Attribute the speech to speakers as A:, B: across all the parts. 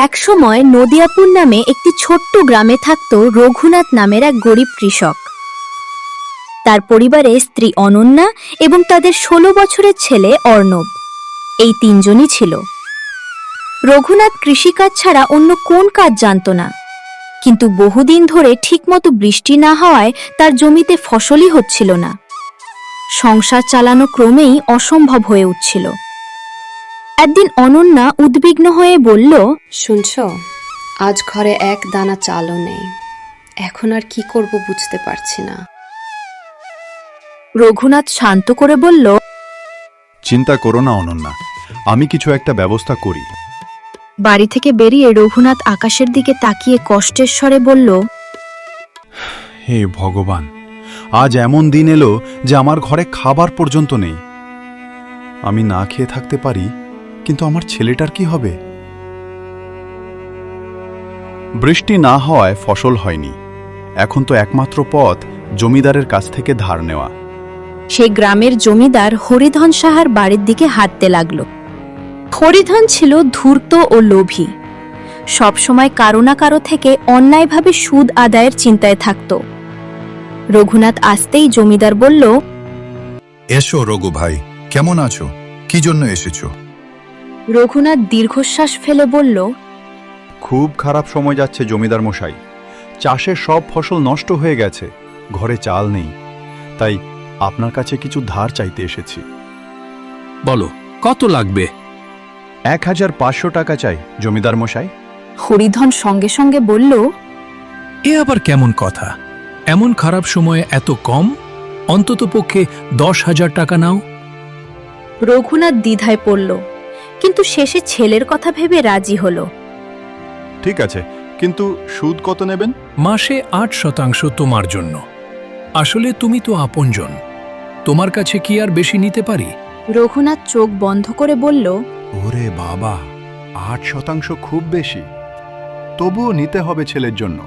A: একসময় নদিয়াপুর নামে একটি ছোট্ট গ্রামে থাকত রঘুনাথ নামের এক গরিব কৃষক। তার পরিবারে স্ত্রী অনন্যা এবং তাদের ১৬ বছরের ছেলে অর্ণব, এই তিনজনই ছিল। রঘুনাথ কৃষিকাজ ছাড়া অন্য কোন কাজ জানত না, কিন্তু বহুদিন ধরে ঠিকমতো বৃষ্টি না হওয়ায় তার জমিতে ফসলই হচ্ছিল না। সংসার চালানো ক্রমেই অসম্ভব হয়ে উঠছিল। একদিন অনন্যা উদ্বিগ্ন হয়ে বলল,
B: শুনছ, আজ ঘরে এক দানা চালও নেই। এখন আর কি করব বুঝতে পারছি না।
A: রঘুনাথ শান্ত করে বলল,
C: চিন্তা করো না অনন্যা, আমি কিছু একটা ব্যবস্থা করি।
A: বাড়ি থেকে বেরিয়ে রঘুনাথ আকাশের দিকে তাকিয়ে কষ্টের স্বরে বলল,
C: হে ভগবান, আজ এমন দিন এলো যে আমার ঘরে খাবার পর্যন্ত নেই। আমি না খেয়ে থাকতে পারি, কিন্তু আমার ছেলেটার কি হবে? বৃষ্টি না হওয়ায় ফসল হয়নি। এখন তো একমাত্র পথ জমিদারের কাছ থেকে ধার নেওয়া।
A: সে গ্রামের জমিদার হরিধন সাহার বাড়ির দিকে হাঁটতে লাগল। হরিধন ছিল ধূর্ত ও লোভী, সবসময় কারো না কারো থেকে অন্যায়ভাবে সুদ আদায়ের চিন্তায় থাকত। রঘুনাথ আসতেই জমিদার বলল,
D: এসো রঘু ভাই, কেমন আছো? কি জন্য এসেছো?
A: রঘুনাথ দীর্ঘশ্বাস ফেলে বলল,
C: খুব খারাপ সময় যাচ্ছে জমিদার মশাই। চাষের সব ফসল নষ্ট হয়ে গেছে, ঘরে চাল নেই, তাই আপনার কাছে কিছু ধার চাইতে এসেছি।
E: বলো, কত লাগবে?
C: ১,৫০০ টাকা চাই জমিদার মশাই।
A: হরিধন সঙ্গে সঙ্গে বলল,
E: এ আবার কেমন কথা? এমন খারাপ সময়ে এত কম? অন্ততপক্ষে ১০,০০০ টাকা নাও।
A: রঘুনাথ দ্বিধায় পড়ল, কিন্তু শেষে ছেলের কথা ভেবে রাজি হল।
C: ঠিক আছে, কিন্তু সুদ কত নেবেন?
E: মাসে ৮% তোমার জন্য। আসলে তুমি তো আপনজন, তোমার কাছে কি আর বেশি নিতে পারি?
A: রঘুনাথ চোখ বন্ধ করে বলল,
C: ওরে বাবা, ৮% খুব বেশি, তবুও নিতে হবে ছেলের জন্য।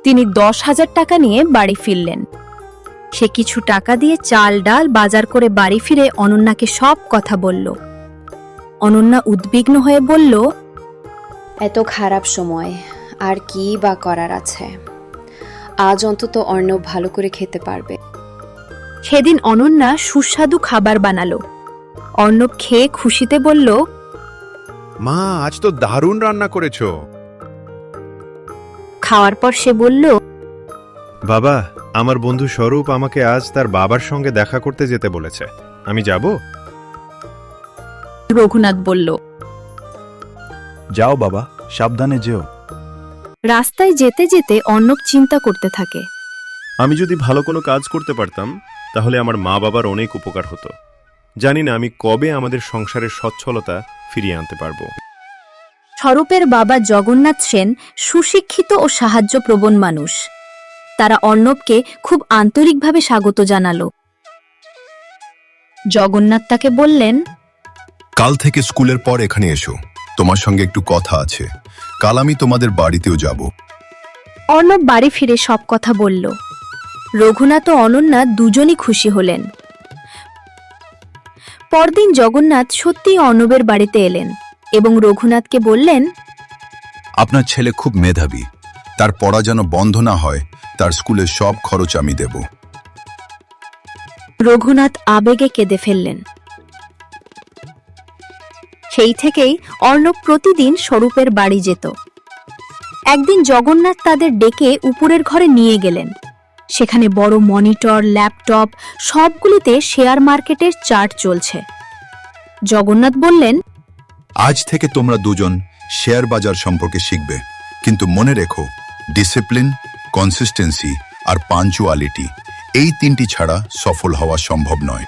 A: তিনি ১০,০০০ টাকা নিয়ে বাড়ি ফিরলেন। সে কিছু টাকা দিয়ে চাল ডাল বাজার করে বাড়ি ফিরে অনন্যাকে সব কথা বলল। অনন্যা উদ্বিগ্ন হয়ে বলল,
B: এত খারাপ সময় আর কি বা করার আছে? আজ অন্তত অর্ণব ভালো করে খেতে পারবে।
A: সেদিন অনন্যা সুস্বাদু খাবার বানালো। অর্ণব খেয়ে খুশিতে বলল,
D: মা, আজ তো দারুণ রান্না করেছো।
A: খাওয়ার পর সে বলল,
F: বাবা, আমার বন্ধু স্বরূপ আমাকে আজ তার বাবার সঙ্গে দেখা করতে যেতে বলেছে, আমি যাব?
A: রঘুনাথ বলল,
C: যাও বাবা, সাবধানে যেও।
A: রাস্তায় যেতে যেতে অর্ণব চিন্তা করতে থাকে।
F: আমি যদি ভালো কোনো কাজ করতে পারতাম, তাহলে আমার মা বাবার অনেক উপকার হতো। জানি না আমি কবে আমাদের সংসারের সচ্ছলতা ফিরিয়ে আনতে পারবো।
A: স্বরূপের বাবা জগন্নাথ সেন সুশিক্ষিত ও সাহায্যপ্রবণ মানুষ। তারা অর্ণবকে খুব আন্তরিকভাবে স্বাগত জানালো। জগন্নাথ তাকে বললেন,
D: কাল থেকে স্কুলের পর এখানে এসো, তোমার সঙ্গে একটু কথা আছে। কাল আমি তোমাদের বাড়িতেও যাব।
A: অর্ণব বাড়ি ফিরে সব কথা বলল। রঘুনাথ ও অনন্যা দুজনই খুশি হলেন। পরদিন জগন্নাথ সত্যিই অর্ণবের বাড়িতে এলেন এবং রঘুনাথকে বললেন,
D: আপনার ছেলে খুব মেধাবী, তার পড়া যেন বন্ধ না হয়, তার স্কুলের সব খরচ আমি দেব।
A: রঘুনাথ আবেগে কেঁদে ফেললেন। সেই থেকেই অর্ণব প্রতিদিন স্বরূপের বাড়ি যেত। একদিন জগন্নাথ তাদের ডেকে উপরের ঘরে নিয়ে গেলেন। সেখানে বড় মনিটর, ল্যাপটপ, সবগুলিতে শেয়ার মার্কেটের চার্ট চলছে। জগন্নাথ বললেন,
D: আজ থেকে তোমরা দুজন শেয়ার বাজার সম্পর্কে শিখবে, কিন্তু মনে রেখো, ডিসিপ্লিন, কনসিস্টেন্সি আর পাঞ্চুয়ালিটি, এই তিনটি ছাড়া সফল হওয়া সম্ভব নয়।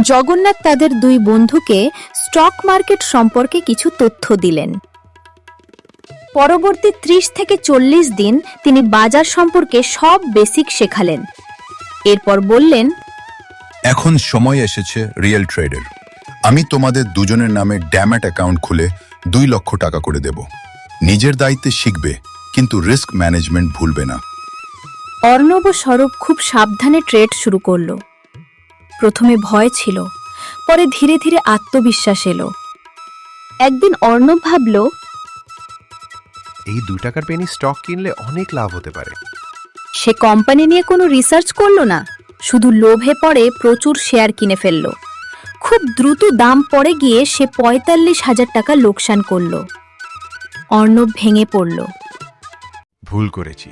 A: জগন্নাথ তাদের দুই বন্ধুকে স্টক মার্কেট সম্পর্কে কিছু তথ্য দিলেন। পরবর্তী ৩০ থেকে ৪০ দিন তিনি বাজার সম্পর্কে সব বেসিক শেখালেন। এরপর বললেন,
D: এখন সময় এসেছে রিয়েল ট্রেডের। আমি তোমাদের দুজনের নামে ড্যামেট অ্যাকাউন্ট খুলে ২ লক্ষ টাকা করে দেব। নিজের দায়িত্বে শিখবে, কিন্তু রিস্ক ম্যানেজমেন্ট ভুলবে না।
A: অর্ণব ও স্বরূপ খুব সাবধানে ট্রেড শুরু করল। প্রথমে ভয় ছিল, পরে ধীরে ধীরে আত্মবিশ্বাস এলো। একদিন অর্ণব ভাবল,
F: এই 2 টাকার পেনি স্টক কিনলে অনেক লাভ হতে পারে।
A: সে কোম্পানি নিয়ে কোনো রিসার্চ করলো না, শুধু লোভে পড়ে প্রচুর শেয়ার কিনে ফেলল। খুব দ্রুত দাম পড়ে গিয়ে সে ৪৫,০০০ টাকা লোকসান করল। অর্ণব ভেঙে পড়ল।
F: ভুল করেছি,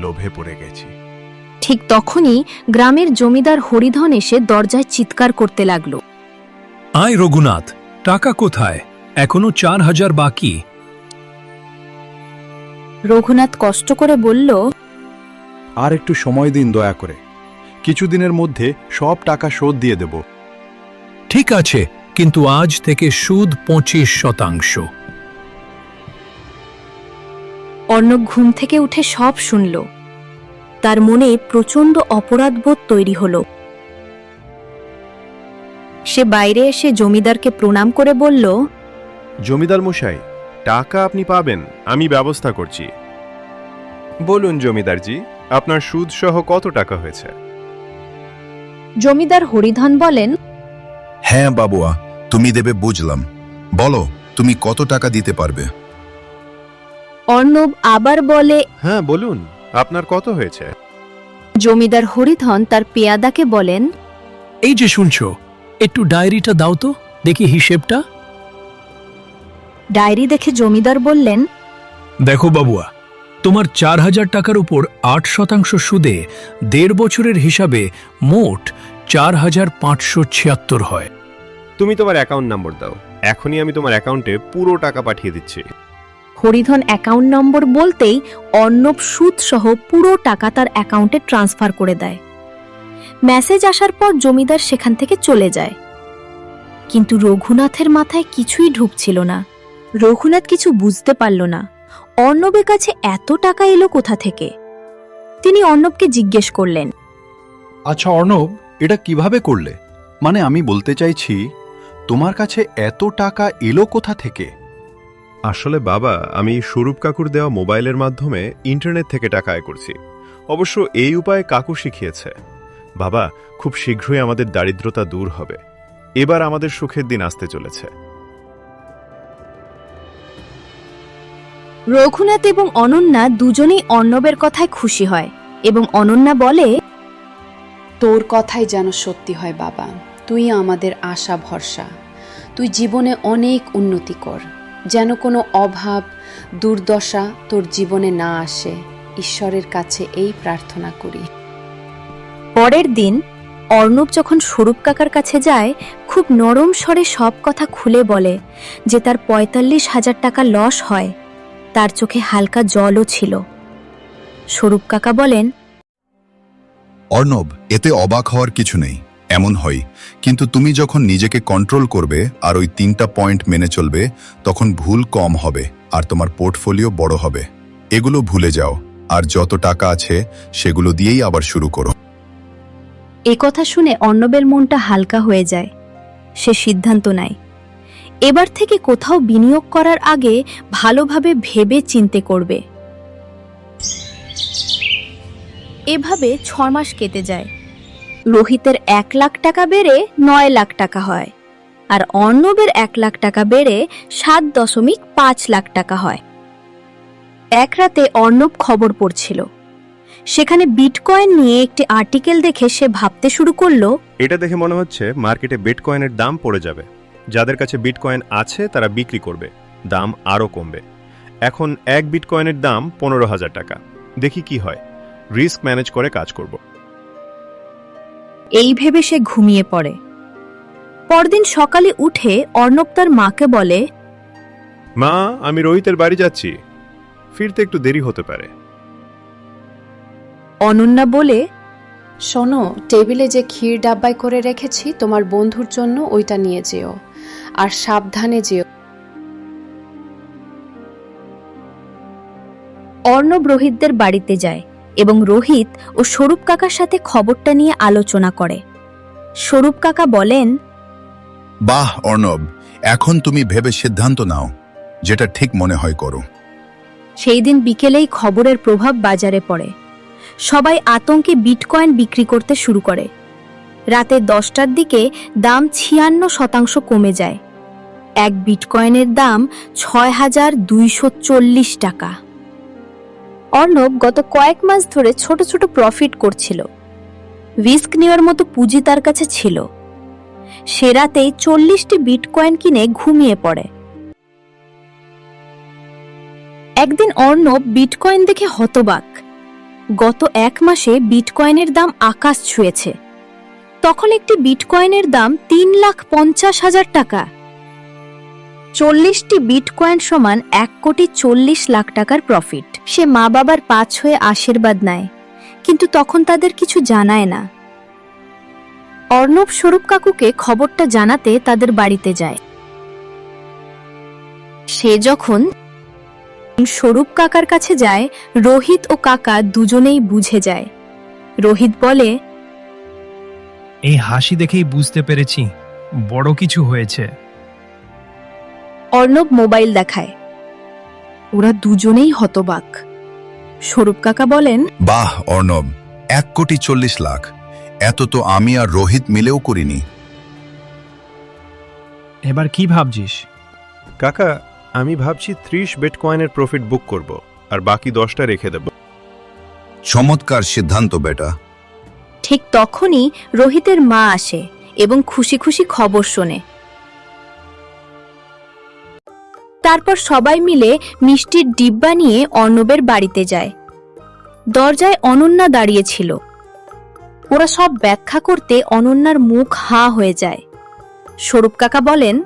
F: লোভে পড়ে গেছি।
A: ঠিক তখনই গ্রামের জমিদার হরিধন এসে দরজায় চিৎকার করতে লাগলো।
E: আয় রঘুনাথ, টাকা কোথায়? এখনো ৪,০০০ বাকি।
A: রঘুনাথ কষ্ট করে বলল,
C: আর একটু সময় দিন দয়া করে, কিছুদিনের মধ্যে সব টাকা শোধ দিয়ে দেব।
E: ঠিক আছে, কিন্তু আজ থেকে সুদ ২৫%।
A: অর্ণব ঘুম থেকে উঠে সব শুনল। তার মনে প্রচণ্ড অপরাধবোধ তৈরি হল। সে বাইরে এসে জমিদারকে প্রণাম করে বলল,
F: জমিদার মশাই, টাকা আপনি পাবেন, আমি ব্যবস্থা করছি। বলুন জমিদারজি, আপনার সুদ সহ কত টাকা হয়েছে?
A: জমিদার হরিধন বলেন,
D: হ্যাঁ বাবুয়া, তুমি দেবে বুঝলাম। বলো, তুমি কত টাকা দিতে পারবে?
A: অর্ণব আবার বলে,
F: হ্যাঁ বলুন, আপনার কত হয়েছে?
A: জমিদার হরিধন তার পেয়াদাকে বলেন,
E: এই যে শুনছো, একটু ডায়েরিটা দাও তো, দেখি হিসেবটা।
A: ডায়েরি দেখে জমিদার বললেন,
E: দেখো বাবুয়া, তোমার ৪,০০০ টাকার উপর ৮% সুদে ১.৫ বছরের হিসাবে মোট ৪,৫৭৬ হয়।
F: তুমি তোমার অ্যাকাউন্ট নম্বর দাও, এখনই আমি তোমার অ্যাকাউন্টে পুরো টাকা পাঠিয়ে দিচ্ছি।
A: হরিধন অ্যাকাউন্ট নম্বর বলতেই অর্ণব সুদ সহ পুরো টাকা তার অ্যাকাউন্টে ট্রান্সফার করে দেয়। মেসেজ আসার পর জমিদার সেখান থেকে চলে যায়। কিন্তু রঘুনাথের মাথায় কিছুই ঢুকছিল না। রঘুনাথ কিছু বুঝতে পারল না, অর্ণবের কাছে এত টাকা এলো কোথা থেকে। তিনি অর্ণবকে জিজ্ঞেস করলেন,
C: আচ্ছা অর্ণব, এটা কিভাবে করলে? মানে আমি বলতে চাইছি, তোমার কাছে এত টাকা এলো কোথা থেকে?
F: আসলে বাবা, আমি স্বরূপ কাকুর দেওয়া মোবাইলের মাধ্যমে ইন্টারনেট থেকে টাকা আয় করছি। অবশ্য এই উপায় কাকু শিখিয়েছে। বাবা, খুব শীঘ্রই আমাদের দারিদ্রতা দূর হবে। এবার আমাদের সুখের দিন আসতে চলেছে।
A: রঘুনাথ এবং অনন্যা দুজনেই অর্ণবের কথায় খুশি হয় এবং অনন্যা বলে,
B: তোর কথাই যেন সত্যি হয় বাবা, তুই আমাদের আশা ভরসা। তুই জীবনে অনেক উন্নতি কর, যেন কোনো অভাব দুর্দশা তোর জীবনে না আসে। ঈশ্বরের কাছে এই প্রার্থনা করি।
A: পরের দিন অর্ণব যখন স্বরূপ কাকার কাছে যায়, খুব নরম স্বরে সব কথা খুলে বলে যে তার ৪৫,০০০ টাকা লস হয়। তার চোখে হালকা জলও ছিল। স্বরূপ কাকা বলেন,
D: অর্ণব, এতে অবাক হওয়ার কিছু নেই, এমন হয়। কিন্তু তুমি যখন নিজেকে কন্ট্রোল করবে আর ওই 3টা পয়েন্ট মেনে চলবে, তখন ভুল কম হবে আর তোমার পোর্টফোলিও বড় হবে। এগুলো ভুলে যাও, আর যত টাকা আছে সেগুলো দিয়েই আবার শুরু করো।
A: এ কথা শুনে অর্ণবের মনটা হালকা হয়ে যায়। সে সিদ্ধান্ত নেয়, এবার থেকে কোথাও বিনিয়োগ করার আগে ভালোভাবে ভেবে চিন্তে করবে। এভাবে ৬ মাস কেটে যায়। রোহিতের ১ লাখ টাকা বেড়ে ৯ লাখ টাকা হয়, আর অর্ণবের ১ লাখ টাকা বেড়ে ৭.৫ লাখ টাকা হয়। এক রাতে অর্ণব খবর পড়ছিল। সেখানে বিটকয়েন নিয়ে একটি আর্টিকেল দেখে সে ভাবতে শুরু করলো,
F: এটা দেখে মনে হচ্ছে মার্কেটে বিটকয়েনের দাম পড়ে যাবে। যাদের কাছে বিটকয়েন আছে তারা বিক্রি করবে, দাম আরও কমবে। এখন ১ বিটকয়েনের দাম ১৫,০০০ টাকা। দেখি কি হয়, রিস্ক ম্যানেজ করে কাজ করব।
A: এই ভেবে সে ঘুমিয়ে পড়ে। পরদিন সকালে উঠে অর্ণব তার মাকে বলে,
F: মা, আমি রোহিতের বাড়ি যাচ্ছি, ফিরতে একটু দেরি হতে পারে।
A: অনন্যা বলে,
B: শোনো, টেবিলে যে ক্ষীর ডাব্বায় করে রেখেছি, তোমার বন্ধুর জন্য ওইটা নিয়ে যেও, আর সাবধানে যেও।
A: অর্ণব রোহিতদের বাড়িতে যায় এবং রোহিত ও স্বরূপ কাকার সাথে খবরটা নিয়ে আলোচনা করে। স্বরূপ কাকা বলেন,
D: বাহ অর্ণব, এখন তুমি ভেবে সিদ্ধান্ত নাও, যেটা ঠিক মনে হয় করো।
A: সেই দিন বিকেলেই খবরের প্রভাব বাজারে পড়ে। সবাই আতঙ্কে বিটকয়েন বিক্রি করতে শুরু করে। রাতে 10টার দিকে দাম ৫৬% কমে যায়। এক বিটকয়েনের দাম ৬,২৪০ টাকা। অর্ণব গত কয়েক মাস ধরে ছোট ছোট প্রফিট করছিল। রিস্ক নেওয়ার মতো পুঁজি তার কাছে ছিল। সে রাতেই ৪০টি বিটকয়েন কিনে ঘুমিয়ে পড়ে। একদিন অর্ণব বিটকয়েন দেখে হতবাক। গত এক মাসে বিটকয়েনের দাম আকাশ ছুঁয়েছে। তখন একটি বিটকয়েনের দাম ৩,৫০,০০০ টাকা। ৪০টি বিটকয়েন সমান ১,৪০,০০,০০০ টাকার প্রফিট। সে মা বাবার পা ছুঁয়ে আশীর্বাদ নেয়, কিন্তু তখন তাদের কিছু জানায় না। অর্ণব স্বরূপ কাকুকে খবরটা জানাতে তাদের বাড়িতে যায়। সে যখন স্বরূপ কাকার কাছে যায়, রোহিত ও কাকা দুজনেই বুঝে যায়। রোহিত বলে,
E: এই হাসি দেখেই বুঝতে পেরেছি বড় কিছু হয়েছে।
A: অর্ণব মোবাইল দেখায়। ওরা দুজনেই হতবাক। স্বরূপ কাকা বলেন,
D: বাহ অর্ণব, ১,৪০,০০,০০০। এত তো আমি আর রোহিত মিলেও করিনি।
E: এবার কি ভাবছিস?
F: কাকা, আমি ভাবছি ৩০ বিটকয়েনের প্রফিট বুক করব আর বাকি 10টা রেখে দেব।
D: চমৎকার সিদ্ধান্ত বেটা।
A: ঠিক তখনই রোহিতের মা আসে এবং খুশি খুশি খবর শোনে। তারপর সবাই মিলে মিষ্টির ডিব্বা নিয়ে অর্ণবের বাড়িতে যায়। দরজায় অনন্যা দাঁড়িয়েছিল। ওরা সব ব্যাখ্যা করতে অনন্যার মুখ হাঁ হয়ে যায়। স্বরূপ কাকা বলেন,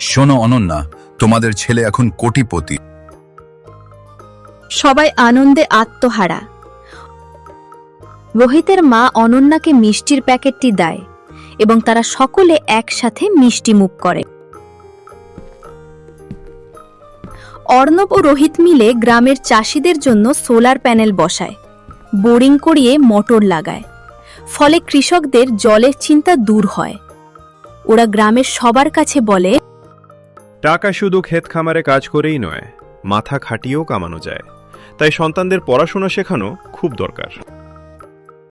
D: শোনো অনন্যা, তোমাদের ছেলে এখন কোটিপতি।
A: সবাই আনন্দে আত্মহারা। রোহিতের মা অনন্যাকে মিষ্টির প্যাকেটটি দেয় এবং তারা সকলে একসাথে মিষ্টি মুখ করে। অর্ণব ও রোহিত মিলে গ্রামের চাষিদের জন্য সোলার প্যানেল বসায়, বোরিং করিয়ে মোটর লাগায়। ফলে কৃষকদের জলের চিন্তা দূর হয়। ওরা গ্রামের সবার কাছে বলে,
F: টাকা শুধু ক্ষেত খামারে কাজ করেই নয়, মাথা খাটিয়েও কামানো যায়। তাই সন্তানদের পড়াশোনা শেখানো খুব দরকার।